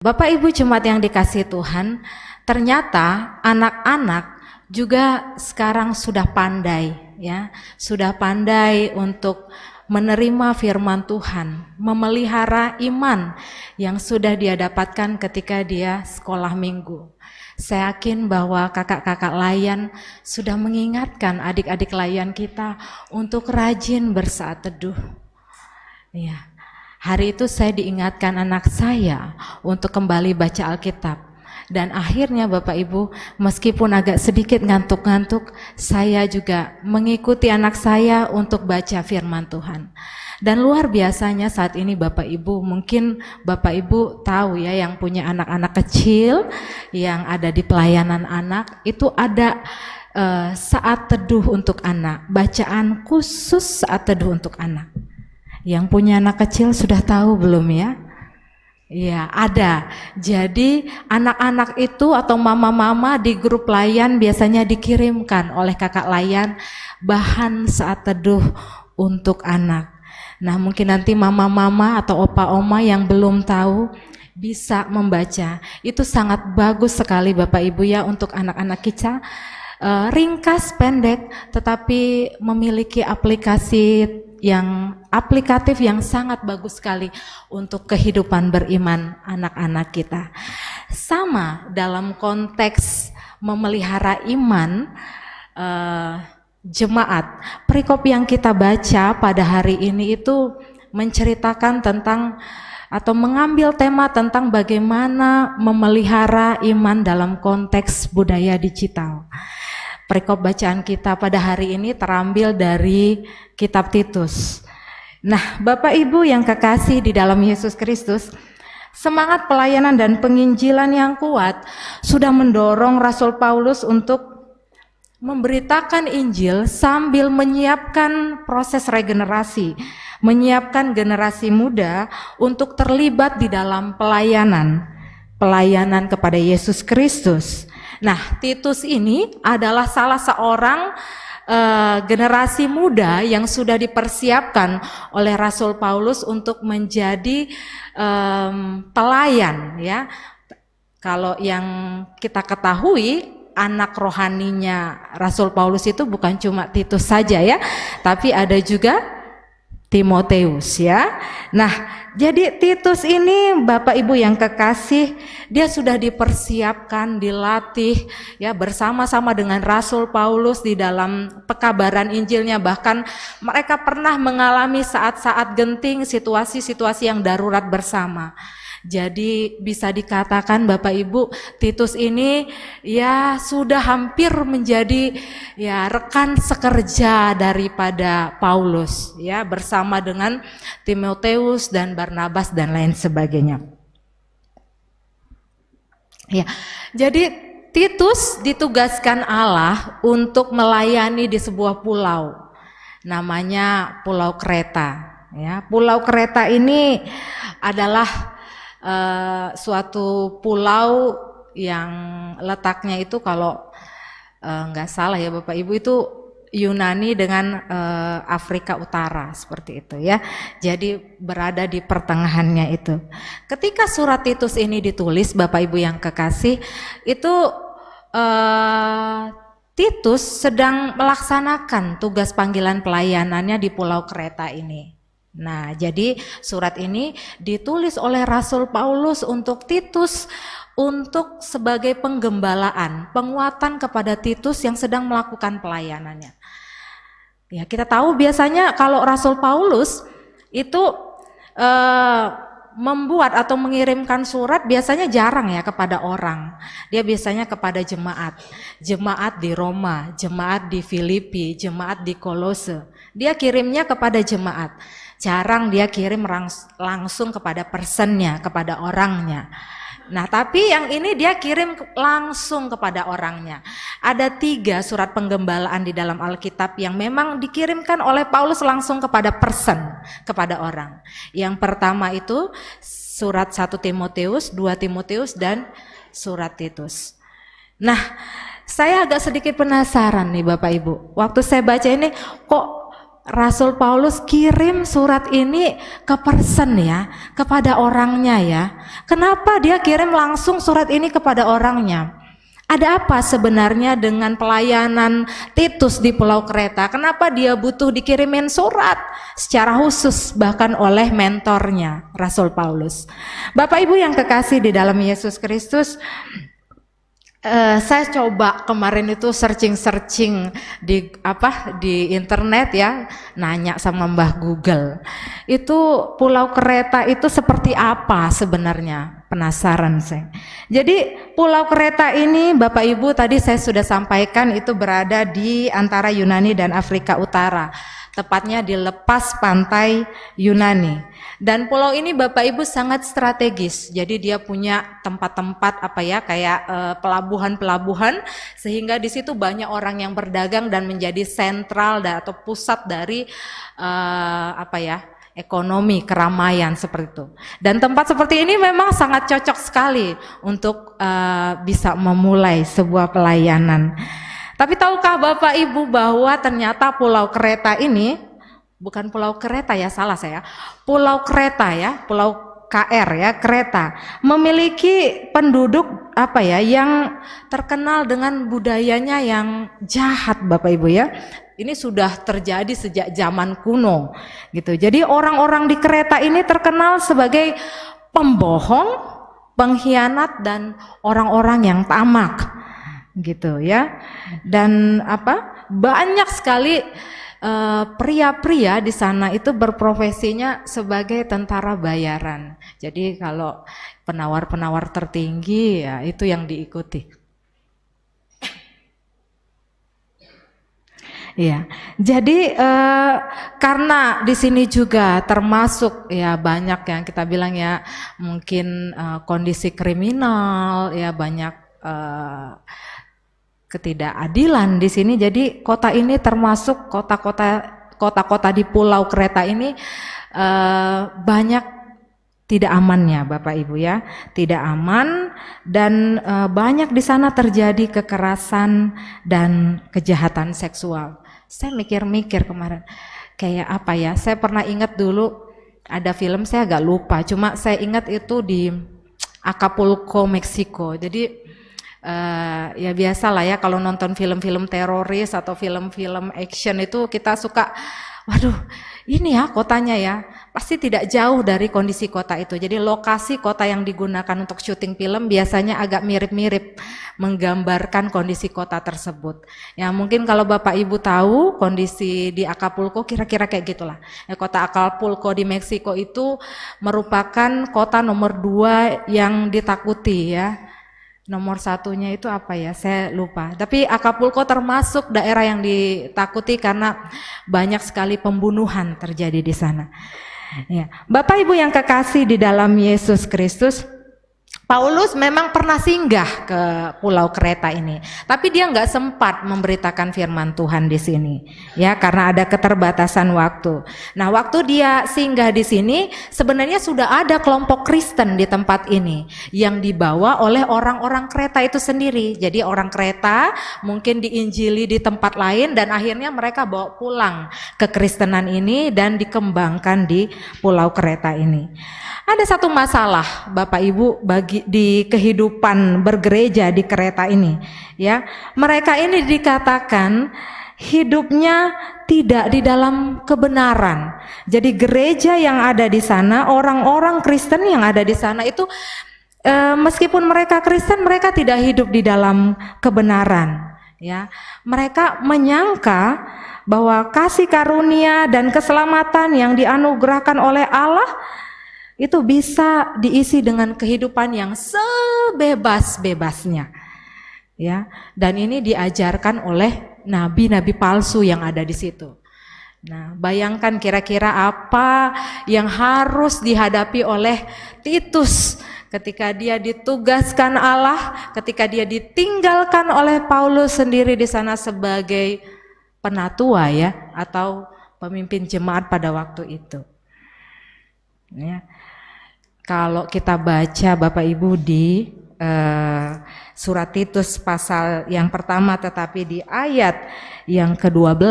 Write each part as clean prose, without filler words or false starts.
Bapak Ibu jemaat yang dikasihi Tuhan, ternyata anak-anak juga sekarang sudah pandai ya, sudah pandai untuk menerima firman Tuhan, memelihara iman yang sudah dia dapatkan ketika dia sekolah minggu. Saya yakin bahwa kakak-kakak layan sudah mengingatkan adik-adik layan kita untuk rajin bersaat teduh. Ya. Hari itu saya diingatkan anak saya untuk kembali baca Alkitab. Dan akhirnya Bapak Ibu, meskipun agak sedikit ngantuk-ngantuk, saya juga mengikuti anak saya untuk baca firman Tuhan. Dan luar biasanya saat ini Bapak Ibu, mungkin Bapak Ibu tahu ya, yang punya anak-anak kecil, yang ada di pelayanan anak, itu ada saat teduh untuk anak, bacaan khusus saat teduh untuk anak. Yang punya anak kecil sudah tahu belum ya? Ya, ada. Jadi anak-anak itu atau mama-mama di grup layan biasanya dikirimkan oleh kakak layan bahan saat teduh untuk anak. Nah, mungkin nanti mama-mama atau opa-oma yang belum tahu bisa membaca. Itu sangat bagus sekali Bapak Ibu ya untuk anak-anak kita. Ringkas, pendek, tetapi memiliki aplikasi yang aplikatif yang sangat bagus sekali untuk kehidupan beriman anak-anak kita. Sama dalam konteks memelihara iman jemaat, perikop yang kita baca pada hari ini itu menceritakan tentang atau mengambil tema tentang bagaimana memelihara iman dalam konteks budaya digital. Perikop bacaan kita pada hari ini terambil dari kitab Titus. Nah, Bapak Ibu yang kekasih di dalam Yesus Kristus, semangat pelayanan dan penginjilan yang kuat sudah mendorong Rasul Paulus untuk memberitakan Injil sambil menyiapkan proses regenerasi, menyiapkan generasi muda untuk terlibat di dalam pelayanan kepada Yesus Kristus. Nah, Titus ini adalah salah seorang generasi muda yang sudah dipersiapkan oleh Rasul Paulus untuk menjadi pelayan ya. Kalau yang kita ketahui, anak rohaninya Rasul Paulus itu bukan cuma Titus saja ya, tapi ada juga Timoteus ya. Nah, jadi Titus ini Bapak Ibu yang kekasih, dia sudah dipersiapkan, dilatih ya bersama-sama dengan Rasul Paulus di dalam pekabaran Injilnya. Bahkan mereka pernah mengalami saat-saat genting, situasi-situasi yang darurat bersama. Jadi bisa dikatakan Bapak Ibu, Titus ini ya sudah hampir menjadi ya rekan sekerja daripada Paulus ya, bersama dengan Timoteus dan Barnabas dan lain sebagainya. Ya, jadi Titus ditugaskan Allah untuk melayani di sebuah pulau, namanya Pulau Kreta. Ya, Pulau Kreta ini adalah suatu pulau yang letaknya itu kalau nggak salah ya Bapak Ibu itu Yunani dengan Afrika Utara seperti itu ya. Jadi berada di pertengahannya itu. Ketika surat Titus ini ditulis Bapak Ibu yang kekasih, itu Titus sedang melaksanakan tugas panggilan pelayanannya di Pulau Kreta ini. Nah, jadi surat ini ditulis oleh Rasul Paulus untuk Titus untuk sebagai penggembalaan, penguatan kepada Titus yang sedang melakukan pelayanannya. Ya, kita tahu biasanya kalau Rasul Paulus itu membuat atau mengirimkan surat biasanya jarang ya kepada orang. Dia biasanya kepada jemaat. Jemaat di Roma, jemaat di Filipi, jemaat di Kolose. Dia kirimnya kepada jemaat. Jarang dia kirim langsung kepada personnya, kepada orangnya. Nah, tapi yang ini dia kirim langsung kepada orangnya. Ada 3 surat penggembalaan di dalam Alkitab yang memang dikirimkan oleh Paulus langsung kepada person, kepada orang. Yang pertama itu surat 1 Timoteus, 2 Timoteus, dan surat Titus. Nah, saya agak sedikit penasaran nih Bapak Ibu. Waktu saya baca ini, kok Rasul Paulus kirim surat ini ke person ya, kepada orangnya ya. Kenapa dia kirim langsung surat ini kepada orangnya? Ada apa sebenarnya dengan pelayanan Titus di Pulau Kreta? Kenapa dia butuh dikirimin surat secara khusus bahkan oleh mentornya Rasul Paulus? Bapak Ibu yang kekasih di dalam Yesus Kristus, saya coba kemarin itu searching di internet ya, nanya sama Mbah Google. Itu Pulau Kreta itu seperti apa sebenarnya? Penasaran saya. Jadi Pulau Kreta ini Bapak Ibu tadi saya sudah sampaikan itu berada di antara Yunani dan Afrika Utara. Tepatnya di lepas pantai Yunani. Dan pulau ini Bapak Ibu sangat strategis. Jadi dia punya tempat-tempat kayak pelabuhan-pelabuhan, sehingga di situ banyak orang yang berdagang dan menjadi sentral atau pusat dari ekonomi, keramaian seperti itu. Dan tempat seperti ini memang sangat cocok sekali untuk bisa memulai sebuah pelayanan. Tapi tahukah Bapak Ibu bahwa ternyata Pulau Kreta ini, bukan Pulau Kreta ya, salah saya, Pulau Kreta ya, Pulau KR ya, Kreta, memiliki penduduk yang terkenal dengan budayanya yang jahat Bapak Ibu ya. Ini sudah terjadi sejak zaman kuno gitu. Jadi orang-orang di Kreta ini terkenal sebagai pembohong, pengkhianat dan orang-orang yang tamak gitu ya. Dan banyak sekali pria-pria di sana itu berprofesinya sebagai tentara bayaran. Jadi kalau penawar-penawar tertinggi ya itu yang diikuti. Ya, jadi karena di sini juga termasuk ya banyak yang kita bilang ya mungkin kondisi kriminal ya, banyak ketidakadilan di sini. Jadi kota ini termasuk kota-kota di Pulau Kreta ini banyak tidak amannya Bapak Ibu ya, tidak aman dan banyak di sana terjadi kekerasan dan kejahatan seksual. Saya mikir-mikir kemarin kayak saya pernah ingat dulu ada film, saya agak lupa, cuma saya ingat itu di Acapulco, Meksiko. Jadi ya biasalah ya kalau nonton film-film teroris atau film-film action itu kita suka, waduh ini ya kotanya ya, pasti tidak jauh dari kondisi kota itu. Jadi lokasi kota yang digunakan untuk syuting film biasanya agak mirip-mirip menggambarkan kondisi kota tersebut. Ya mungkin kalau Bapak Ibu tahu kondisi di Acapulco kira-kira kayak gitulah. Ya, kota Acapulco di Meksiko itu merupakan kota nomor 2 yang ditakuti ya. Nomor satunya itu saya lupa. Tapi Acapulco termasuk daerah yang ditakuti karena banyak sekali pembunuhan terjadi di sana. Ya. Bapak Ibu yang kekasih di dalam Yesus Kristus, Paulus memang pernah singgah ke Pulau Kreta ini, tapi dia nggak sempat memberitakan firman Tuhan di sini, ya karena ada keterbatasan waktu. Nah, waktu dia singgah di sini, sebenarnya sudah ada kelompok Kristen di tempat ini yang dibawa oleh orang-orang Kreta itu sendiri. Jadi orang Kreta mungkin diinjili di tempat lain dan akhirnya mereka bawa pulang kekristenan ini dan dikembangkan di Pulau Kreta ini. Ada satu masalah Bapak Ibu di kehidupan bergereja di Kreta ini ya. Mereka ini dikatakan hidupnya tidak di dalam kebenaran. Jadi gereja yang ada di sana, orang-orang Kristen yang ada di sana itu meskipun mereka Kristen, mereka tidak hidup di dalam kebenaran ya. Mereka menyangka bahwa kasih karunia dan keselamatan yang dianugerahkan oleh Allah itu bisa diisi dengan kehidupan yang sebebas-bebasnya ya, dan ini diajarkan oleh nabi-nabi palsu yang ada di situ. Nah, bayangkan kira-kira apa yang harus dihadapi oleh Titus ketika dia ditugaskan Allah, ketika dia ditinggalkan oleh Paulus sendiri di sana sebagai penatua ya, atau pemimpin jemaat pada waktu itu ya. Kalau kita baca Bapak Ibu di surat Titus pasal yang pertama tetapi di ayat yang ke-12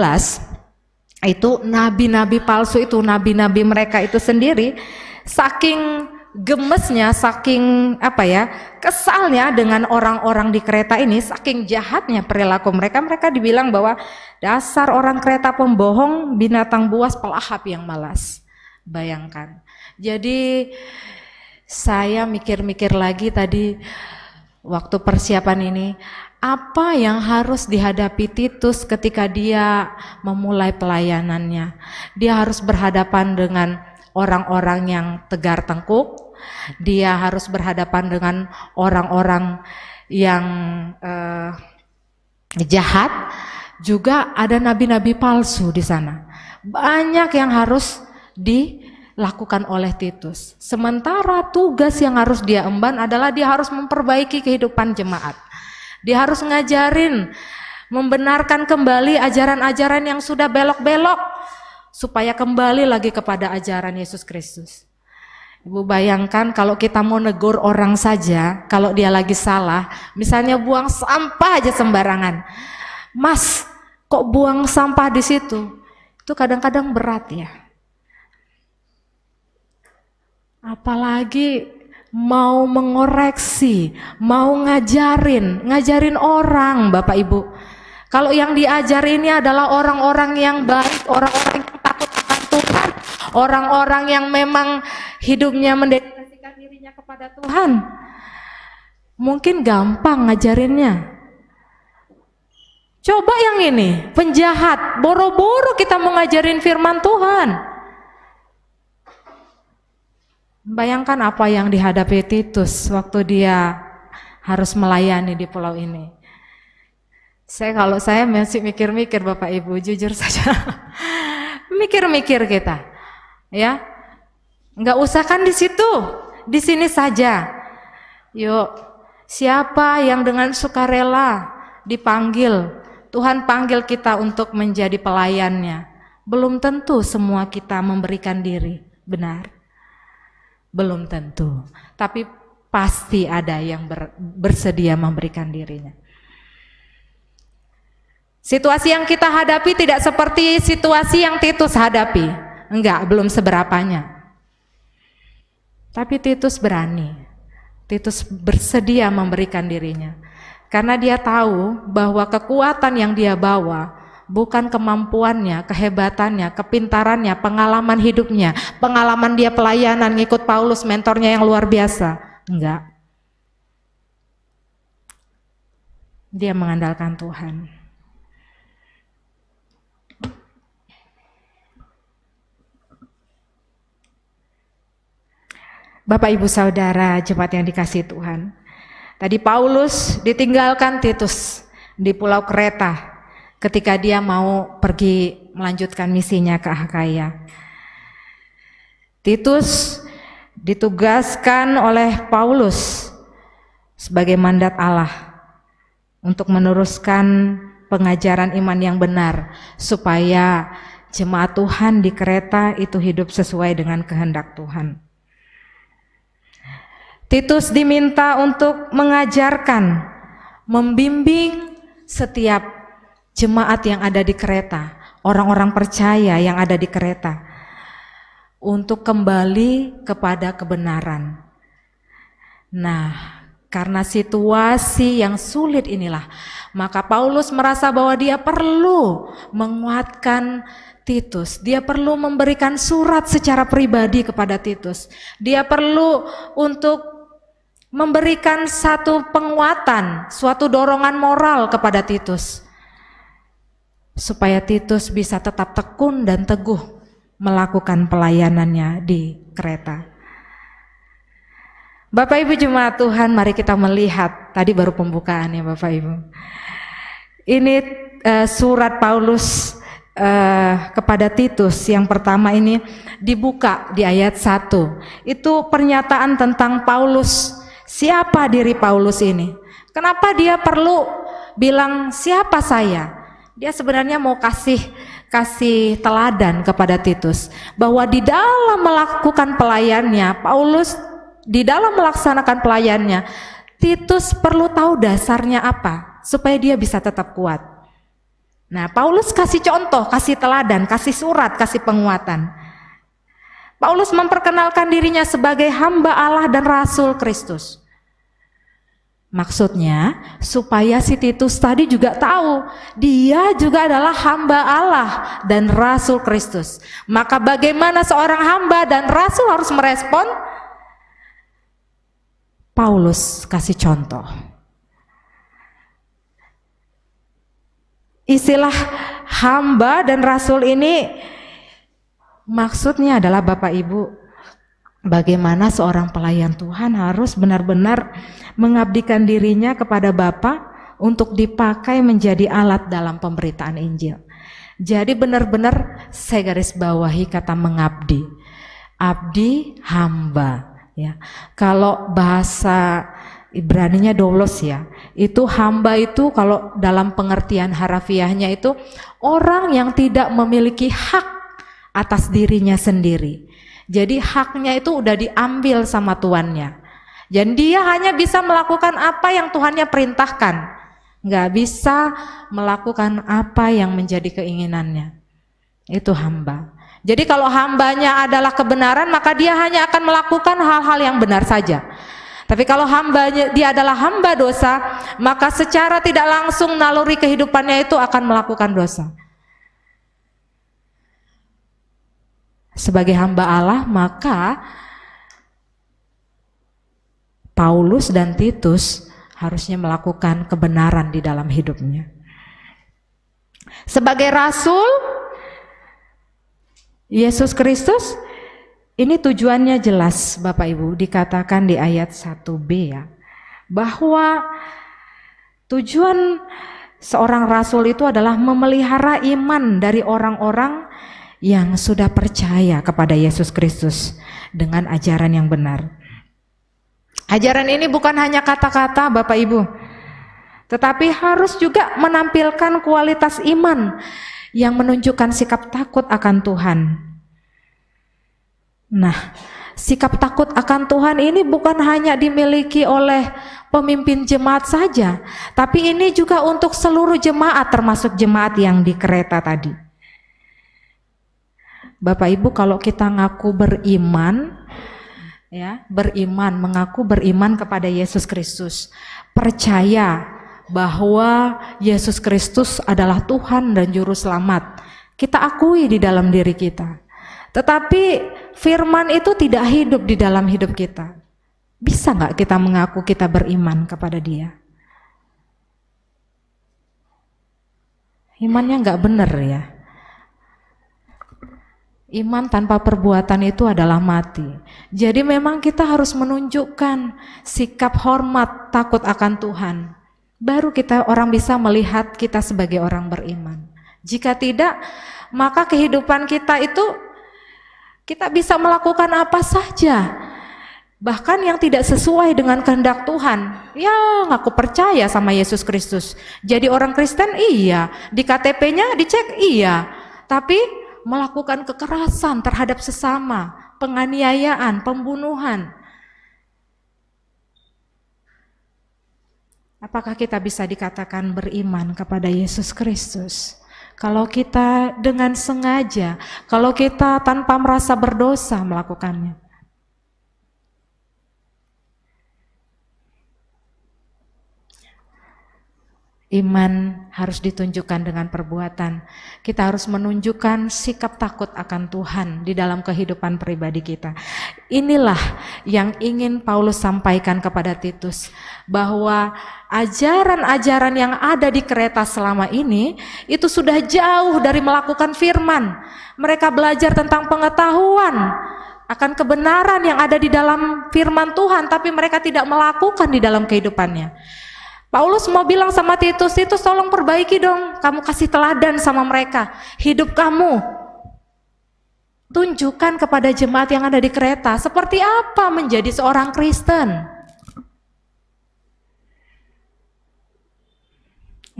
Itu nabi-nabi palsu itu, nabi-nabi mereka itu sendiri saking gemesnya, saking kesalnya dengan orang-orang di Kreta ini, saking jahatnya perilaku mereka, mereka dibilang bahwa dasar orang Kreta pembohong, binatang buas, pelahap yang malas. Bayangkan. Jadi saya mikir-mikir lagi tadi waktu persiapan ini, apa yang harus dihadapi Titus ketika dia memulai pelayanannya. Dia harus berhadapan dengan orang-orang yang tegar tengkuk, dia harus berhadapan dengan orang-orang yang jahat, juga ada nabi-nabi palsu di sana. Banyak yang harus dilakukan oleh Titus. Sementara tugas yang harus dia emban adalah dia harus memperbaiki kehidupan jemaat. Dia harus ngajarin, membenarkan kembali ajaran-ajaran yang sudah belok-belok, supaya kembali lagi kepada ajaran Yesus Kristus. Ibu bayangkan kalau kita mau negur orang saja, kalau dia lagi salah, misalnya buang sampah aja sembarangan. Mas, kok buang sampah di situ? Itu kadang-kadang berat ya. Apalagi mau mengoreksi, mau ngajarin orang, Bapak Ibu. Kalau yang diajar ini adalah orang-orang yang baik, orang-orang yang takut akan Tuhan, orang-orang yang memang hidupnya mendedikasikan dirinya kepada Tuhan, mungkin gampang ngajarinnya. Coba yang ini, penjahat, boro-boro kita mau ngajarin firman Tuhan. Bayangkan apa yang dihadapi Titus waktu dia harus melayani di pulau ini. Kalau saya masih mikir-mikir Bapak Ibu, jujur saja. Mikir-mikir kita. Ya. Enggak usah kan di situ, di sini saja. Yuk, siapa yang dengan sukarela dipanggil, Tuhan panggil kita untuk menjadi pelayannya. Belum tentu semua kita memberikan diri, benar. Belum tentu, tapi pasti ada yang bersedia memberikan dirinya. Situasi yang kita hadapi tidak seperti situasi yang Titus hadapi. Enggak, belum seberapanya. Tapi Titus berani. Titus bersedia memberikan dirinya. Karena dia tahu bahwa kekuatan yang dia bawa bukan kemampuannya, kehebatannya, kepintarannya, pengalaman hidupnya, pengalaman dia pelayanan ngikut Paulus, mentornya yang luar biasa. Enggak. Dia mengandalkan Tuhan. Bapak Ibu Saudara, jemaat yang dikasihi Tuhan. Tadi Paulus ditinggalkan Titus di Pulau Kreta ketika dia mau pergi melanjutkan misinya ke Akhaya. Titus ditugaskan oleh Paulus sebagai mandat Allah untuk meneruskan pengajaran iman yang benar supaya jemaat Tuhan di Kreta itu hidup sesuai dengan kehendak Tuhan. Titus diminta untuk mengajarkan, membimbing setiap jemaat yang ada di Kreta, orang-orang percaya yang ada di Kreta, untuk kembali kepada kebenaran. Nah, karena situasi yang sulit inilah, maka Paulus merasa bahwa dia perlu menguatkan Titus. Dia perlu memberikan surat secara pribadi kepada Titus. Dia perlu untuk memberikan satu penguatan, suatu dorongan moral kepada Titus, supaya Titus bisa tetap tekun dan teguh melakukan pelayanannya di Kreta. Bapak Ibu jemaat Tuhan, mari kita melihat, tadi baru pembukaan ya Bapak Ibu. Ini surat Paulus kepada Titus yang pertama ini dibuka di ayat 1. Itu pernyataan tentang Paulus. Siapa diri Paulus ini? Kenapa dia perlu bilang siapa saya? Dia sebenarnya mau kasih teladan kepada Titus bahwa di dalam melakukan pelayannya, Paulus di dalam melaksanakan pelayannya, Titus perlu tahu dasarnya apa supaya dia bisa tetap kuat. Nah, Paulus kasih contoh, kasih teladan, kasih surat, kasih penguatan. Paulus memperkenalkan dirinya sebagai hamba Allah dan rasul Kristus. Maksudnya supaya si Titus tadi juga tahu dia juga adalah hamba Allah dan rasul Kristus. Maka bagaimana seorang hamba dan rasul harus merespon? Paulus kasih contoh. Istilah hamba dan rasul ini maksudnya adalah Bapak Ibu, bagaimana seorang pelayan Tuhan harus benar-benar mengabdikan dirinya kepada Bapa untuk dipakai menjadi alat dalam pemberitaan Injil. Jadi benar-benar saya garis bawahi kata mengabdi. Abdi hamba ya. Kalau bahasa Ibraninya doulos ya. Itu hamba itu kalau dalam pengertian harafiahnya itu orang yang tidak memiliki hak atas dirinya sendiri. Jadi haknya itu udah diambil sama tuannya. Jadi dia hanya bisa melakukan apa yang Tuhannya perintahkan. Nggak bisa melakukan apa yang menjadi keinginannya. Itu hamba. Jadi kalau hambanya adalah kebenaran, maka dia hanya akan melakukan hal-hal yang benar saja. Tapi kalau hambanya dia adalah hamba dosa, maka secara tidak langsung naluri kehidupannya itu akan melakukan dosa. Sebagai hamba Allah, maka Paulus dan Titus harusnya melakukan kebenaran di dalam hidupnya. Sebagai rasul Yesus Kristus, ini tujuannya jelas Bapak Ibu, dikatakan di ayat 1b ya, bahwa tujuan seorang rasul itu adalah memelihara iman dari orang-orang yang sudah percaya kepada Yesus Kristus dengan ajaran yang benar. Ajaran ini bukan hanya kata-kata Bapak Ibu, tetapi harus juga menampilkan kualitas iman yang menunjukkan sikap takut akan Tuhan. Nah, sikap takut akan Tuhan ini bukan hanya dimiliki oleh pemimpin jemaat saja, tapi ini juga untuk seluruh jemaat, termasuk jemaat yang di Kreta tadi. Bapak Ibu, kalau kita ngaku beriman, ya, mengaku beriman kepada Yesus Kristus, percaya bahwa Yesus Kristus adalah Tuhan dan Juru Selamat, kita akui di dalam diri kita. Tetapi firman itu tidak hidup di dalam hidup kita. Bisa nggak kita mengaku kita beriman kepada Dia? Imannya nggak benar ya. Iman tanpa perbuatan itu adalah mati. Jadi memang kita harus menunjukkan sikap hormat, takut akan Tuhan. Baru orang bisa melihat kita sebagai orang beriman. Jika tidak, maka kehidupan kita itu kita bisa melakukan apa saja, bahkan yang tidak sesuai dengan kehendak Tuhan. Ya, ngaku percaya sama Yesus Kristus, jadi orang Kristen iya, di KTP-nya dicek iya, tapi melakukan kekerasan terhadap sesama, penganiayaan, pembunuhan. Apakah kita bisa dikatakan beriman kepada Yesus Kristus? Kalau kita dengan sengaja, kalau kita tanpa merasa berdosa melakukannya. Iman harus ditunjukkan dengan perbuatan. Kita harus menunjukkan sikap takut akan Tuhan di dalam kehidupan pribadi kita. Inilah yang ingin Paulus sampaikan kepada Titus, bahwa ajaran-ajaran yang ada di Kreta selama ini itu sudah jauh dari melakukan firman. Mereka belajar tentang pengetahuan akan kebenaran yang ada di dalam firman Tuhan, tapi mereka tidak melakukan di dalam kehidupannya. Paulus mau bilang sama Titus, Titus tolong perbaiki dong, kamu kasih teladan sama mereka, hidup kamu tunjukkan kepada jemaat yang ada di Kreta seperti apa menjadi seorang Kristen.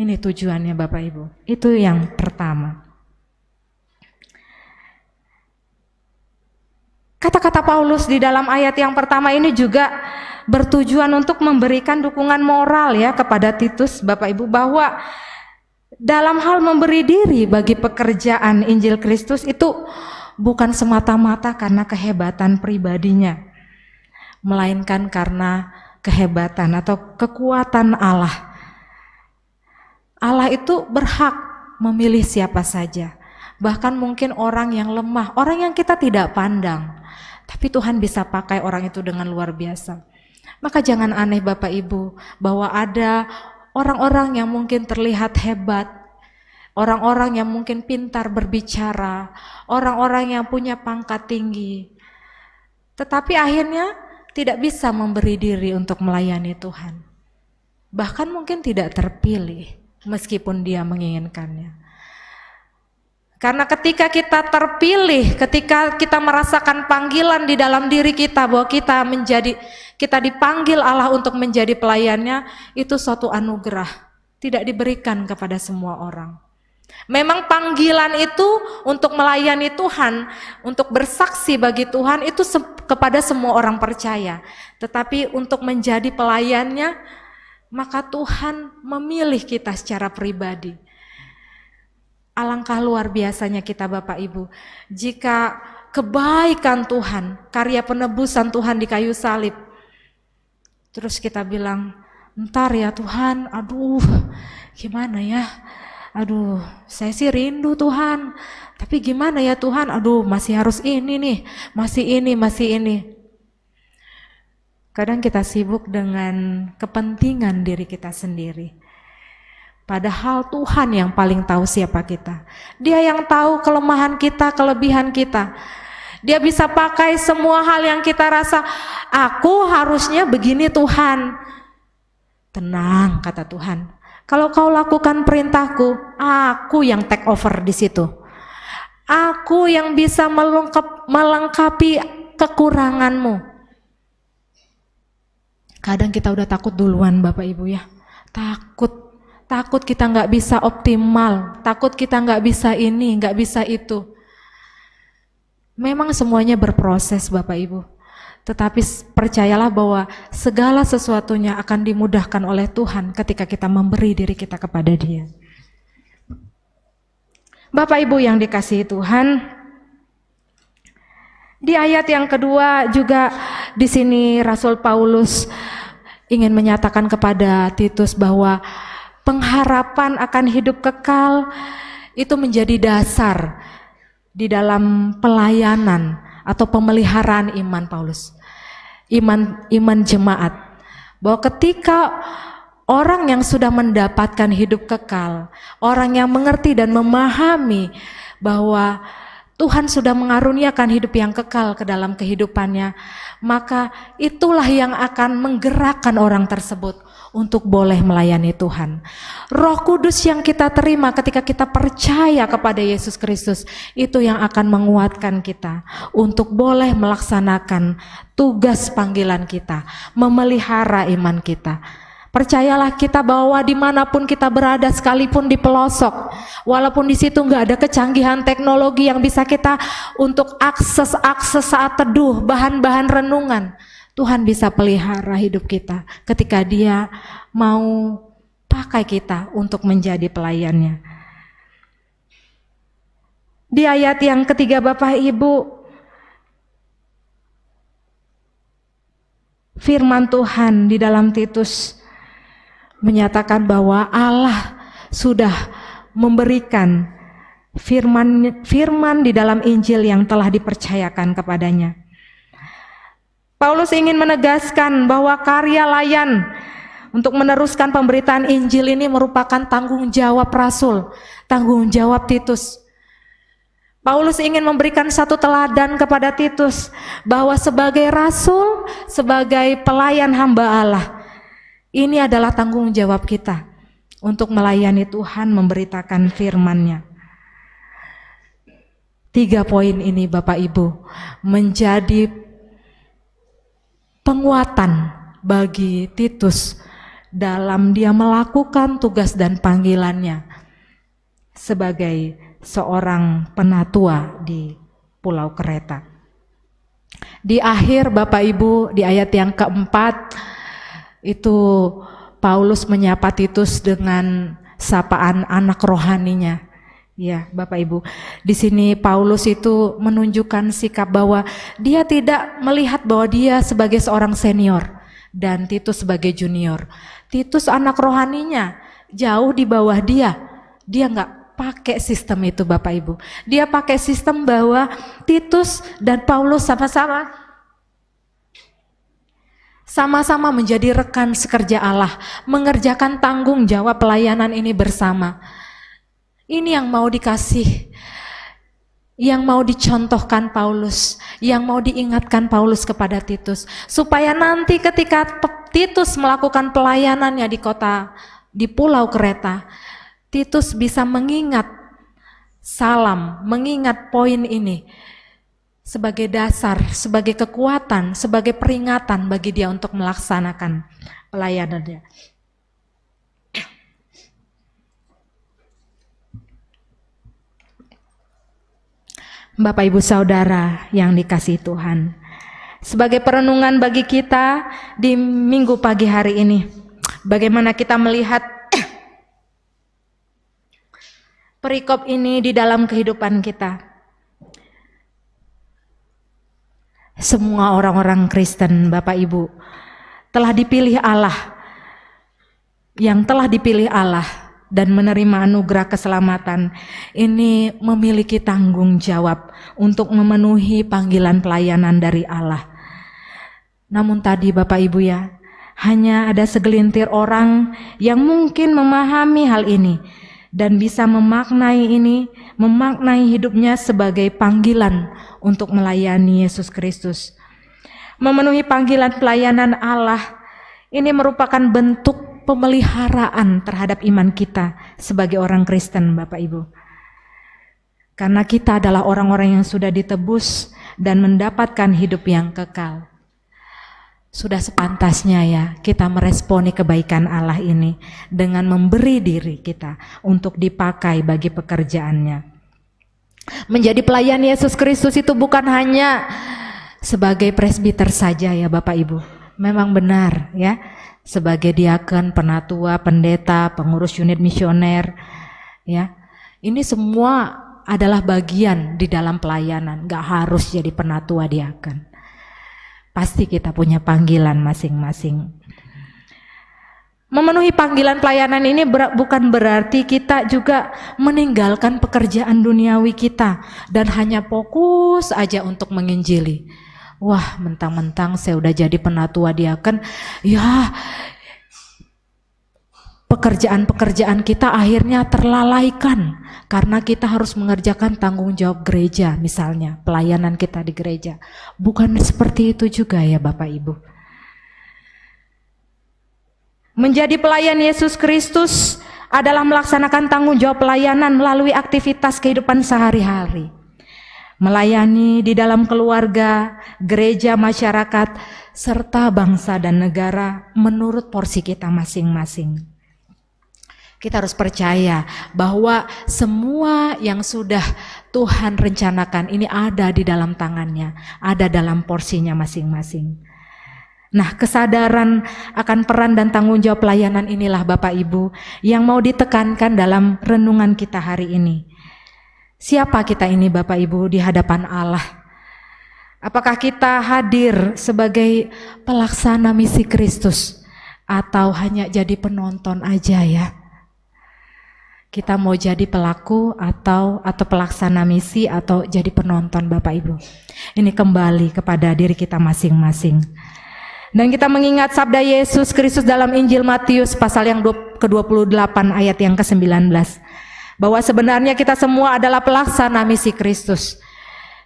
Ini tujuannya Bapak Ibu, itu yang pertama. Kata-kata Paulus di dalam ayat yang pertama ini juga bertujuan untuk memberikan dukungan moral ya kepada Titus, Bapak Ibu, bahwa dalam hal memberi diri bagi pekerjaan Injil Kristus itu bukan semata-mata karena kehebatan pribadinya, melainkan karena kehebatan atau kekuatan Allah. Allah itu berhak memilih siapa saja, bahkan mungkin orang yang lemah, orang yang kita tidak pandang, tapi Tuhan bisa pakai orang itu dengan luar biasa. Maka jangan aneh Bapak Ibu bahwa ada orang-orang yang mungkin terlihat hebat, orang-orang yang mungkin pintar berbicara, orang-orang yang punya pangkat tinggi, tetapi akhirnya tidak bisa memberi diri untuk melayani Tuhan. Bahkan mungkin tidak terpilih meskipun dia menginginkannya. Karena ketika kita terpilih, ketika kita merasakan panggilan di dalam diri kita bahwa kita dipanggil Allah untuk menjadi pelayannya, itu suatu anugerah, tidak diberikan kepada semua orang. Memang panggilan itu untuk melayani Tuhan, untuk bersaksi bagi Tuhan itu kepada semua orang percaya. Tetapi untuk menjadi pelayannya, maka Tuhan memilih kita secara pribadi. Alangkah luar biasanya kita Bapak Ibu, jika kebaikan Tuhan, karya penebusan Tuhan di kayu salib, terus kita bilang, "Ntar ya Tuhan, aduh gimana ya, aduh saya sih rindu Tuhan, tapi gimana ya Tuhan, aduh masih harus ini nih, masih ini." Kadang kita sibuk dengan kepentingan diri kita sendiri. Padahal Tuhan yang paling tahu siapa kita. Dia yang tahu kelemahan kita, kelebihan kita. Dia bisa pakai semua hal yang kita rasa, aku harusnya begini Tuhan. Tenang, kata Tuhan. Kalau kau lakukan perintahku, aku yang take over di situ. Aku yang bisa melengkapi kekuranganmu. Kadang kita udah takut duluan Bapak Ibu ya, takut kita nggak bisa optimal, takut kita nggak bisa ini, nggak bisa itu. Memang semuanya berproses Bapak Ibu, tetapi percayalah bahwa segala sesuatunya akan dimudahkan oleh Tuhan ketika kita memberi diri kita kepada Dia. Bapak Ibu yang dikasihi Tuhan, di ayat yang kedua juga di sini Rasul Paulus ingin menyatakan kepada Titus bahwa pengharapan akan hidup kekal itu menjadi dasar di dalam pelayanan atau pemeliharaan iman Paulus, iman jemaat, bahwa ketika orang yang sudah mendapatkan hidup kekal, orang yang mengerti dan memahami bahwa Tuhan sudah mengaruniakan hidup yang kekal ke dalam kehidupannya, maka itulah yang akan menggerakkan orang tersebut untuk boleh melayani Tuhan. Roh Kudus yang kita terima ketika kita percaya kepada Yesus Kristus, itu yang akan menguatkan kita untuk boleh melaksanakan tugas panggilan kita, memelihara iman kita. Percayalah kita bahwa dimanapun kita berada, sekalipun di pelosok, walaupun di situ nggak ada kecanggihan teknologi yang bisa kita untuk akses saat teduh, bahan-bahan renungan, Tuhan bisa pelihara hidup kita ketika Dia mau pakai kita untuk menjadi pelayannya. Di ayat yang ketiga Bapak Ibu, firman Tuhan di dalam Titus menyatakan bahwa Allah sudah memberikan firman di dalam Injil yang telah dipercayakan kepadanya. Paulus ingin menegaskan bahwa karya layan untuk meneruskan pemberitaan Injil ini merupakan tanggung jawab Rasul, tanggung jawab Titus. Paulus ingin memberikan satu teladan kepada Titus bahwa sebagai rasul, sebagai pelayan hamba Allah, ini adalah tanggung jawab kita untuk melayani Tuhan, memberitakan firman-Nya. 3 poin ini Bapak Ibu menjadi penguatan bagi Titus dalam dia melakukan tugas dan panggilannya sebagai seorang penatua di Pulau Kreta. Di akhir Bapak Ibu, di ayat yang keempat, itu Paulus menyapa Titus dengan sapaan anak rohaninya. Ya, Bapak Ibu. Di sini Paulus itu menunjukkan sikap bahwa dia tidak melihat bahwa dia sebagai seorang senior dan Titus sebagai junior. Titus anak rohaninya jauh di bawah dia. Dia nggak pakai sistem itu, Bapak Ibu. Dia pakai sistem bahwa Titus dan Paulus sama-sama menjadi rekan sekerja Allah, mengerjakan tanggung jawab pelayanan ini bersama. Ini yang mau dikasih, yang mau dicontohkan Paulus, yang mau diingatkan Paulus kepada Titus, supaya nanti ketika Titus melakukan pelayanannya di pulau Kreta, Titus bisa mengingat mengingat poin ini sebagai dasar, sebagai kekuatan, sebagai peringatan bagi dia untuk melaksanakan pelayanannya. Bapak Ibu Saudara yang dikasihi Tuhan, sebagai perenungan bagi kita di minggu pagi hari ini, bagaimana kita melihat perikop ini di dalam kehidupan kita. Semua orang-orang Kristen, Bapak Ibu, telah dipilih Allah, yang telah dipilih Allah dan menerima anugerah keselamatan, ini memiliki tanggung jawab untuk memenuhi panggilan pelayanan dari Allah. Namun tadi Bapak Ibu ya, hanya ada segelintir orang yang mungkin memahami hal ini dan bisa memaknai hidupnya sebagai panggilan untuk melayani Yesus Kristus. Memenuhi panggilan pelayanan Allah ini merupakan bentuk pemeliharaan terhadap iman kita sebagai orang Kristen, Bapak Ibu. Karena kita adalah orang-orang yang sudah ditebus dan mendapatkan hidup yang kekal. Sudah sepantasnya ya kita meresponi kebaikan Allah ini dengan memberi diri kita untuk dipakai bagi pekerjaannya. Menjadi pelayan Yesus Kristus itu bukan hanya sebagai presbiter saja ya Bapak Ibu. Memang benar ya, sebagai diaken, penatua, pendeta, pengurus unit misioner, ya, ini semua adalah bagian di dalam pelayanan. Gak harus jadi penatua, diaken. Pasti kita punya panggilan masing-masing. Memenuhi panggilan pelayanan ini bukan berarti kita juga meninggalkan pekerjaan duniawi kita dan hanya fokus aja untuk menginjili. Wah, mentang-mentang saya udah jadi penatua diaken, ya pekerjaan-pekerjaan kita akhirnya terlalaikan karena kita harus mengerjakan tanggung jawab gereja, misalnya pelayanan kita di gereja. Bukan seperti itu juga ya Bapak Ibu. Menjadi pelayan Yesus Kristus adalah melaksanakan tanggung jawab pelayanan melalui aktivitas kehidupan sehari-hari. Melayani di dalam keluarga, gereja, masyarakat, serta bangsa dan negara menurut porsi kita masing-masing. Kita harus percaya bahwa semua yang sudah Tuhan rencanakan ini ada di dalam tangannya, ada dalam porsinya masing-masing. Nah, kesadaran akan peran dan tanggung jawab pelayanan inilah Bapak Ibu yang mau ditekankan dalam renungan kita hari ini. Siapa kita ini Bapak Ibu di hadapan Allah? Apakah kita hadir sebagai pelaksana misi Kristus atau hanya jadi penonton aja ya? Kita mau jadi pelaku atau pelaksana misi atau jadi penonton Bapak Ibu? Ini kembali kepada diri kita masing-masing. Dan kita mengingat sabda Yesus Kristus dalam Injil Matius pasal yang ke-28 ayat yang ke-19. Bahwa sebenarnya kita semua adalah pelaksana misi Kristus.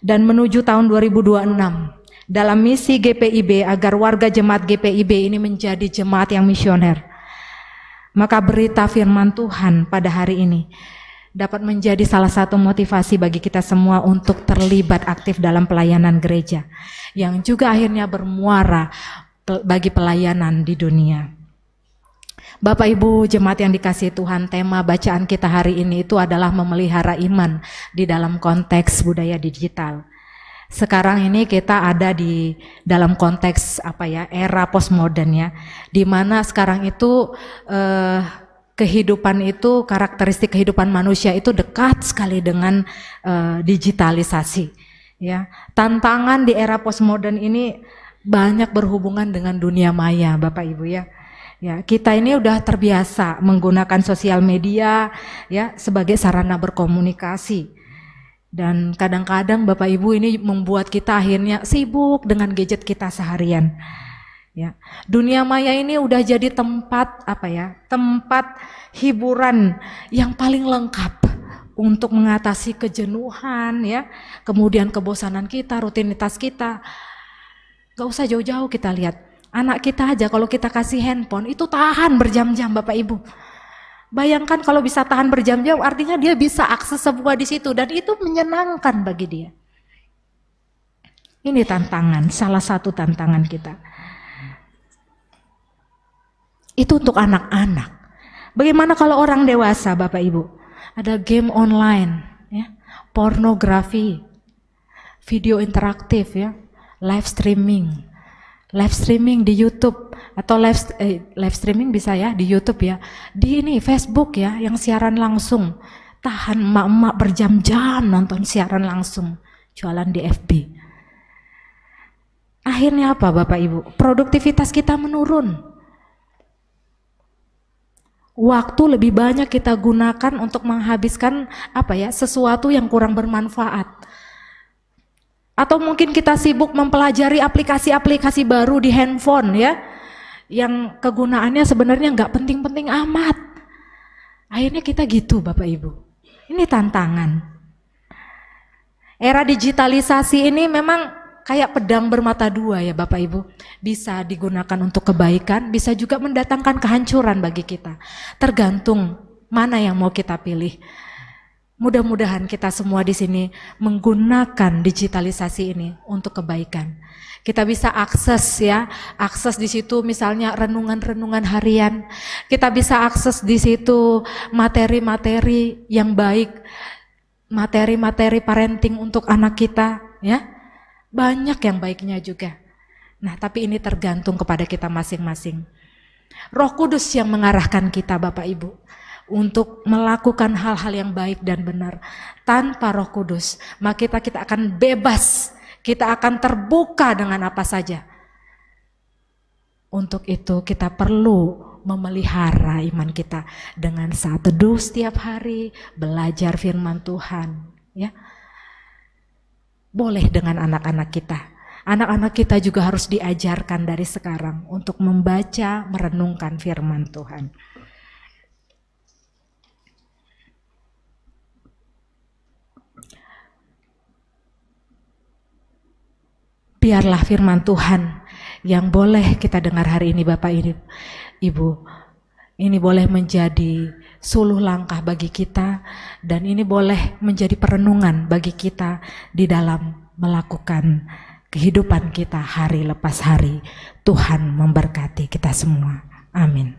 Dan menuju tahun 2026 dalam misi GPIB agar warga jemaat GPIB ini menjadi jemaat yang misioner. Maka berita firman Tuhan pada hari ini dapat menjadi salah satu motivasi bagi kita semua untuk terlibat aktif dalam pelayanan gereja. Yang juga akhirnya bermuara bagi pelayanan di dunia. Bapak Ibu jemaat yang dikasihi Tuhan, tema bacaan kita hari ini itu adalah memelihara iman di dalam konteks budaya digital. Sekarang ini kita ada di dalam konteks era postmodern ya, di mana sekarang itu kehidupan itu, karakteristik kehidupan manusia itu dekat sekali dengan digitalisasi. Ya, tantangan di era postmodern ini banyak berhubungan dengan dunia maya, Bapak Ibu ya. Ya, kita ini udah terbiasa menggunakan sosial media ya sebagai sarana berkomunikasi. Dan kadang-kadang Bapak Ibu ini membuat kita akhirnya sibuk dengan gadget kita seharian. Ya, dunia maya ini udah jadi tempat tempat hiburan yang paling lengkap untuk mengatasi kejenuhan ya, kemudian kebosanan kita, rutinitas kita. Gak usah jauh-jauh kita lihat. Anak kita aja kalau kita kasih handphone itu tahan berjam-jam Bapak Ibu. Bayangkan kalau bisa tahan berjam-jam artinya dia bisa akses semua di situ dan itu menyenangkan bagi dia. Ini tantangan, salah satu tantangan kita. Itu untuk anak-anak. Bagaimana kalau orang dewasa Bapak Ibu? Ada game online, ya, pornografi, video interaktif ya, live streaming di YouTube atau live streaming bisa ya di YouTube ya, di ini Facebook ya yang siaran langsung. Tahan emak-emak berjam-jam nonton siaran langsung, jualan di FB. Akhirnya apa Bapak Ibu? Produktivitas kita menurun. Waktu lebih banyak kita gunakan untuk menghabiskan sesuatu yang kurang bermanfaat. Atau mungkin kita sibuk mempelajari aplikasi-aplikasi baru di handphone ya, yang kegunaannya sebenarnya nggak penting-penting amat. Akhirnya kita gitu Bapak Ibu. Ini tantangan. Era digitalisasi ini memang kayak pedang bermata dua ya Bapak Ibu. Bisa digunakan untuk kebaikan, bisa juga mendatangkan kehancuran bagi kita. Tergantung mana yang mau kita pilih. Mudah-mudahan kita semua di sini menggunakan digitalisasi ini untuk kebaikan. Kita bisa akses di situ misalnya renungan-renungan harian. Kita bisa akses di situ materi-materi yang baik, materi-materi parenting untuk anak kita, ya. Banyak yang baiknya juga. Nah, tapi ini tergantung kepada kita masing-masing. Roh Kudus yang mengarahkan kita Bapak Ibu untuk melakukan hal-hal yang baik dan benar. Tanpa Roh Kudus, maka kita akan bebas, kita akan terbuka dengan apa saja. Untuk itu kita perlu memelihara iman kita dengan saat teduh setiap hari, belajar firman Tuhan, ya. Boleh dengan anak-anak kita. Anak-anak kita juga harus diajarkan dari sekarang untuk membaca, merenungkan firman Tuhan. Biarlah firman Tuhan yang boleh kita dengar hari ini Bapak Ibu, ini boleh menjadi suluh langkah bagi kita dan ini boleh menjadi perenungan bagi kita di dalam melakukan kehidupan kita hari lepas hari. Tuhan memberkati kita semua. Amin.